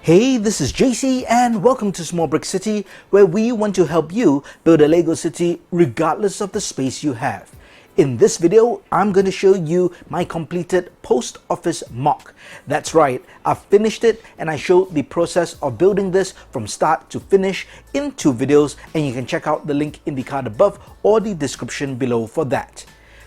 Hey, this is JC and welcome to Small Brick City, where we want to help you build a Lego city regardless of the space you have. In this video, I'm going to show you my completed post office MOC. That's right, I've finished it and I showed the process of building this from start to finish in 2 videos, and you can check out the link in the card above or the description below for that.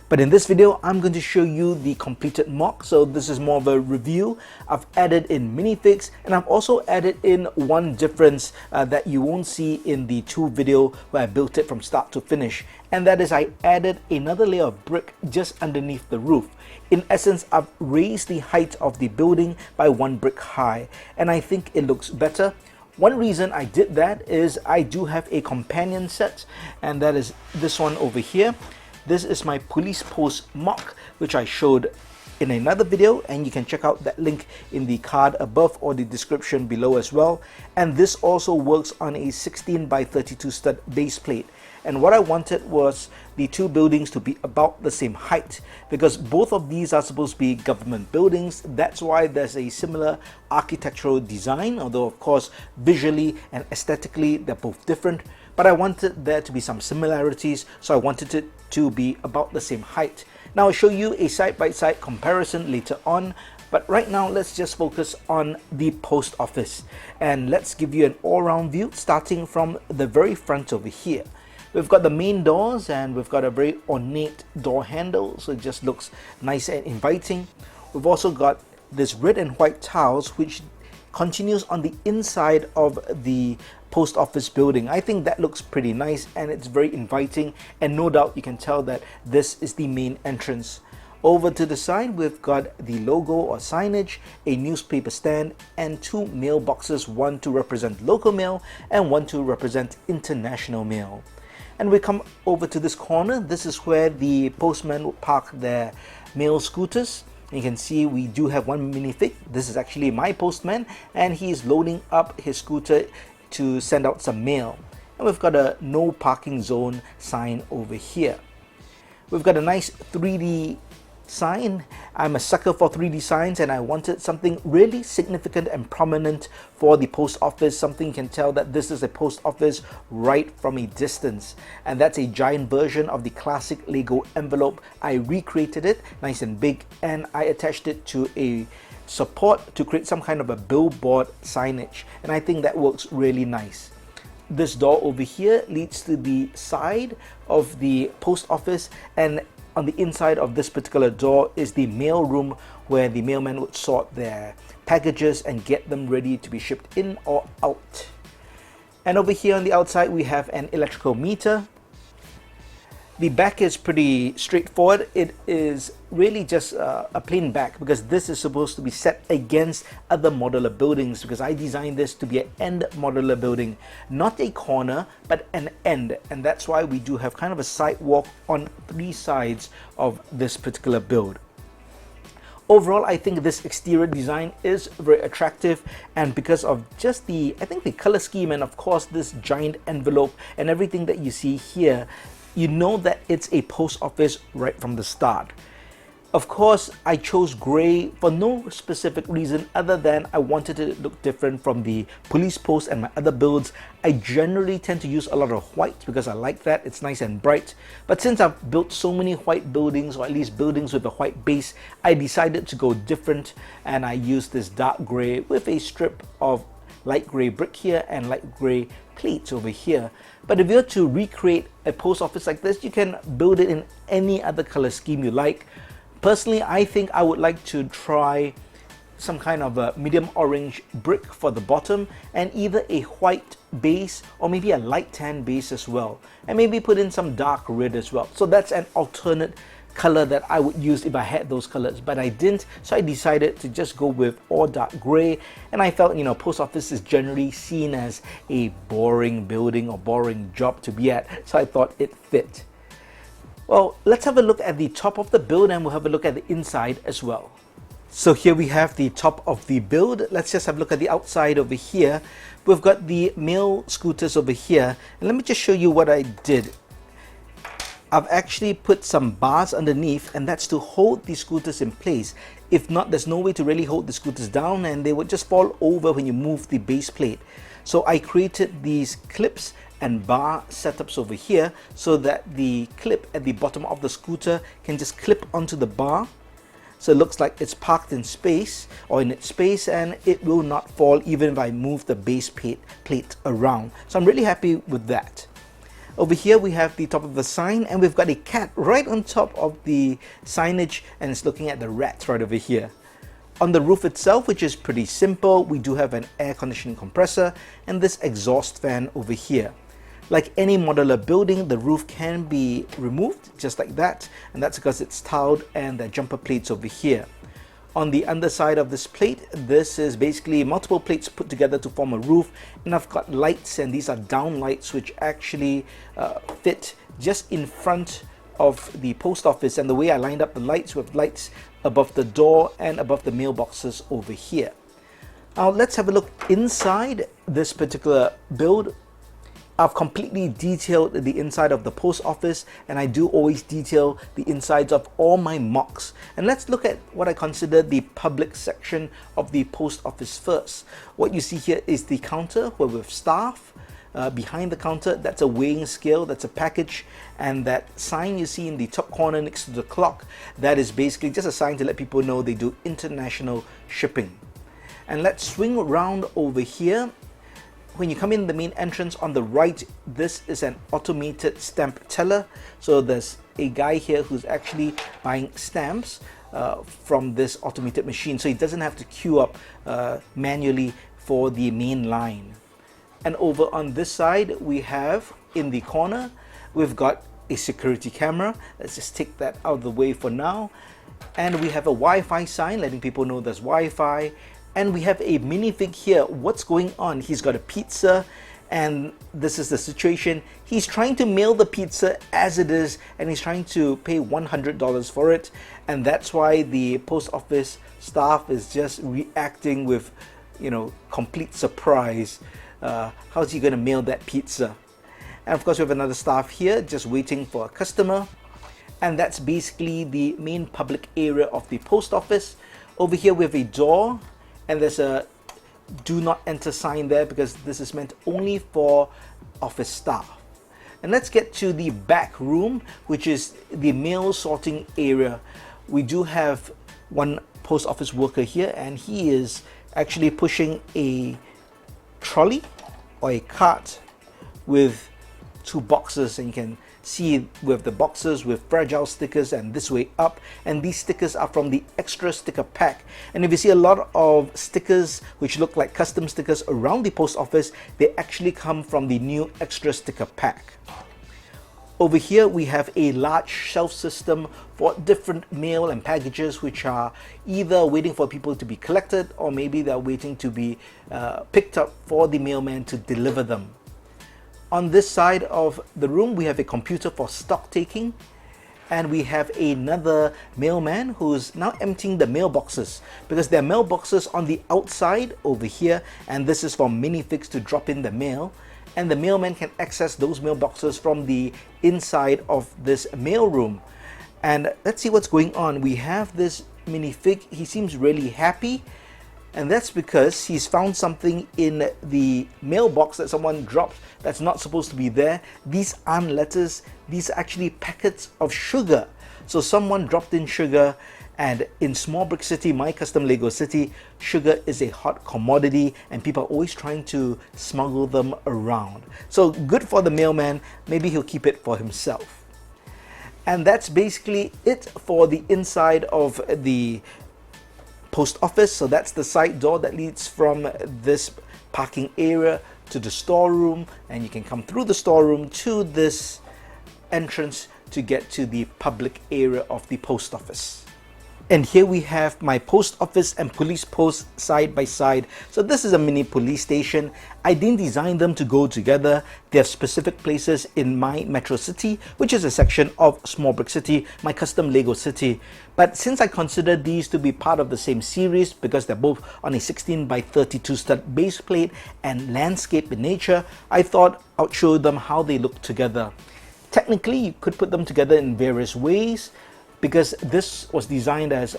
But in this video, I'm going to show you the completed MOC, so this is more of a review. I've added in minifigs, and I've also added in one difference that you won't see in the 2 video where I built it from start to finish, and that is I added another layer of brick just underneath the roof. In essence, I've raised the height of the building by 1 brick high, and I think it looks better. One reason I did that is I do have a companion set, and that is this one over here. This is my police post MOC, which I showed in another video, and you can check out that link in the card above or the description below as well. And this also works on a 16 by 32 stud base plate. And what I wanted was the 2 buildings to be about the same height, because both of these are supposed to be government buildings. That's why there's a similar architectural design, although of course visually and aesthetically they're both different. But I wanted there to be some similarities, so I wanted it to be about the same height. Now I'll show you a side-by-side comparison later on, but right now let's just focus on the post office. And let's give you an all-round view starting from the very front over here. We've got the main doors and we've got a very ornate door handle, so it just looks nice and inviting. We've also got this red and white tiles which continues on the inside of the post office building. I think that looks pretty nice and it's very inviting, and no doubt you can tell that this is the main entrance. Over to the side, we've got the logo or signage, a newspaper stand, and 2 mailboxes, one to represent local mail and one to represent international mail. And we come over to this corner. This is where the postmen would park their mail scooters. You can see we do have one minifig. This is actually my postman, and he's loading up his scooter to send out some mail. And we've got a no parking zone sign over here. We've got a nice 3D sign. I'm a sucker for 3D signs, and I wanted something really significant and prominent for the post office, something you can tell that this is a post office right from a distance. And that's a giant version of the classic Lego envelope. I recreated it nice and big, and I attached it to a support to create some kind of a billboard signage, and I think that works really nice. This door over here leads to the side of the post office, and on the inside of this particular door is the mail room where the mailman would sort their packages and get them ready to be shipped in or out. And over here on the outside we have an electrical meter. The back is pretty straightforward. It is really just a plain back, because this is supposed to be set against other modular buildings, because I designed this to be an end modular building, not a corner but an end, and that's why we do have kind of a sidewalk on 3 sides of this particular build. Overall, I think this exterior design is very attractive, and because of just the color scheme, and of course this giant envelope and everything that you see here, you know that it's a post office right from the start. Of course, I chose gray for no specific reason other than I wanted it to look different from the police post and my other builds. I generally tend to use a lot of white because I like that, it's nice and bright. But since I've built so many white buildings, or at least buildings with a white base, I decided to go different, and I used this dark gray with a strip of light gray brick here and light gray plates over here. But if you're to recreate a post office like this, you can build it in any other color scheme you like. Personally, I think I would like to try some kind of a medium orange brick for the bottom, and either a white base or maybe a light tan base as well, and maybe put in some dark red as well. So that's an alternate color that I would use if I had those colors, but I didn't, so I decided to just go with all dark gray. And I felt, post office is generally seen as a boring building or boring job to be at, so I thought it fit. Well, let's have a look at the top of the build, and we'll have a look at the inside as well. So here we have the top of the build. Let's just have a look at the outside over here. We've got the mail scooters over here, and let me just show you what I did. I've actually put some bars underneath, and that's to hold the scooters in place. If not, there's no way to really hold the scooters down, and they would just fall over when you move the base plate. So I created these clips and bar setups over here so that the clip at the bottom of the scooter can just clip onto the bar. So it looks like it's parked in space or in its space, and it will not fall even if I move the base plate around. So I'm really happy with that. Over here we have the top of the sign, and we've got a cat right on top of the signage, and it's looking at the rats right over here. On the roof itself, which is pretty simple, we do have an air conditioning compressor and this exhaust fan over here. Like any modular building, the roof can be removed just like that, and that's because it's tiled and the jumper plates over here. On the underside of this plate, this is basically multiple plates put together to form a roof, and I've got lights, and these are down lights which actually fit just in front of the post office. And the way I lined up the lights, with lights above the door and above the mailboxes over here. Now let's have a look inside this particular build. I've completely detailed the inside of the post office, and I do always detail the insides of all my MOCs. And let's look at what I consider the public section of the post office first. What you see here is the counter where we have staff. Behind the counter, that's a weighing scale, that's a package, and that sign you see in the top corner next to the clock, that is basically just a sign to let people know they do international shipping. And let's swing around over here. When you come in the main entrance on the right, this is an automated stamp teller. So there's a guy here who's actually buying stamps from this automated machine, so he doesn't have to queue up manually for the main line. And over on this side, we have in the corner, we've got a security camera. Let's just take that out of the way for now. And we have a Wi-Fi sign letting people know there's Wi-Fi. And we have a minifig here. What's going on? He's got a pizza, and this is the situation. He's trying to mail the pizza as it is, and he's trying to pay $100 for it. And that's why the post office staff is just reacting with, complete surprise. How's he going to mail that pizza? And of course, we have another staff here just waiting for a customer. And that's basically the main public area of the post office. Over here, we have a door. And there's a do not enter sign there because this is meant only for office staff. And let's get to the back room, which is the mail sorting area. We do have one post office worker here, and he is actually pushing a trolley or a cart with two boxes, and you can see with the boxes with fragile stickers and this way up, and these stickers are from the extra sticker pack. And if you see a lot of stickers which look like custom stickers around the post office, they actually come from the new extra sticker pack. Over here we have a large shelf system for different mail and packages which are either waiting for people to be collected, or maybe they're waiting to be picked up for the mailman to deliver them. On this side of the room, we have a computer for stock taking, and we have another mailman who's now emptying the mailboxes, because there are mailboxes on the outside over here, and this is for minifigs to drop in the mail, and the mailman can access those mailboxes from the inside of this mail room. And let's see what's going on. We have this minifig. He seems really happy, and that's because he's found something in the mailbox that someone dropped that's not supposed to be there. These aren't letters, these are actually packets of sugar. So someone dropped in sugar, and in Small Brick City, my custom Lego city, sugar is a hot commodity and people are always trying to smuggle them around. So good for the mailman, maybe he'll keep it for himself. And that's basically it for the inside of the post office. So that's the side door that leads from this parking area to the storeroom, and you can come through the storeroom to this entrance to get to the public area of the post office. And here we have my post office and police post side by side. So this is a mini police station. I didn't design them to go together. They have specific places in my metro city, which is a section of Small Brick City, my custom Lego city. But since I consider these to be part of the same series, because they're both on a 16 by 32 stud base plate and landscape in nature, I thought I'd show them how they look together. Technically, you could put them together in various ways because this was designed as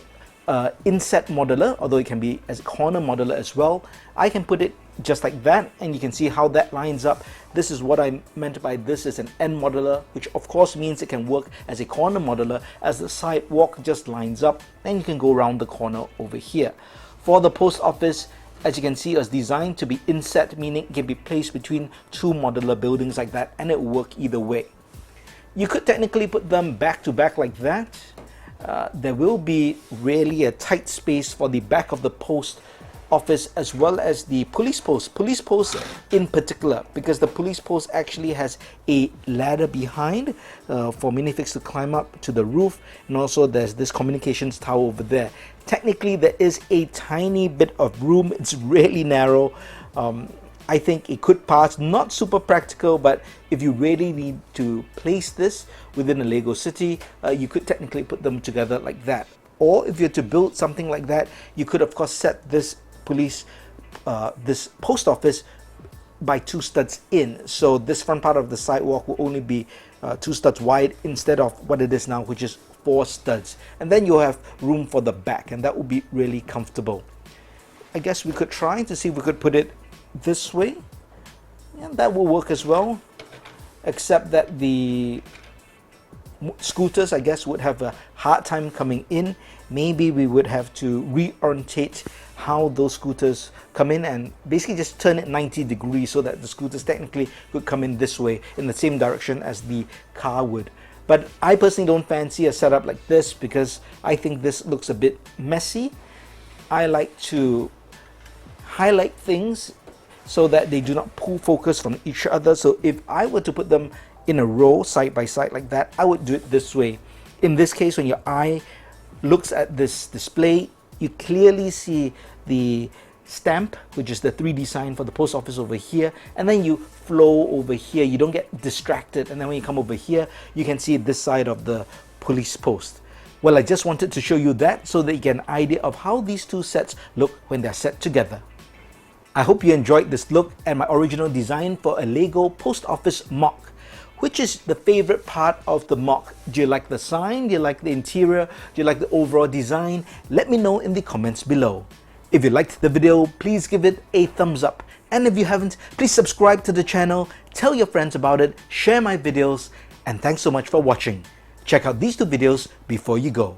inset modular, although it can be as corner modular as well. I can put it just like that, and you can see how that lines up. This is what I meant by this is an end modular, which of course means it can work as a corner modular, as the sidewalk just lines up and you can go around the corner over here. For the post office, as you can see, it was designed to be inset, meaning it can be placed between two modular buildings like that, and it will work either way. You could technically put them back to back like that. There will be really a tight space for the back of the post office as well as the police post. Police post in particular, because the police post actually has a ladder behind for minifigs to climb up to the roof, and also there's this communications tower over there. Technically, there is a tiny bit of room. It's really narrow. I think it could pass, not super practical, but if you really need to place this within a Lego city, you could technically put them together like that. Or if you're to build something like that, you could of course set this this post office by 2 studs in. So this front part of the sidewalk will only be 2 studs wide instead of what it is now, which is 4 studs. And then you'll have room for the back, and that will be really comfortable. I guess we could try to see if we could put it this way, and that will work as well, except that the scooters, I guess, would have a hard time coming in. Maybe we would have to reorientate how those scooters come in and basically just turn it 90 degrees so that the scooters technically could come in this way in the same direction as the car would. But I personally don't fancy a setup like this because I think this looks a bit messy. I like to highlight things so that they do not pull focus from each other. So if I were to put them in a row side by side like that, I would do it this way. In this case, when your eye looks at this display, you clearly see the stamp, which is the 3D sign for the post office over here, and then you flow over here. You don't get distracted, and then when you come over here, you can see this side of the police post. Well, I just wanted to show you that so that you get an idea of how these two sets look when they're set together. I hope you enjoyed this look at my original design for a LEGO Post Office MOC. Which is the favorite part of the MOC? Do you like the sign? Do you like the interior? Do you like the overall design? Let me know in the comments below. If you liked the video, please give it a thumbs up. And if you haven't, please subscribe to the channel, tell your friends about it, share my videos, and thanks so much for watching. Check out these 2 videos before you go.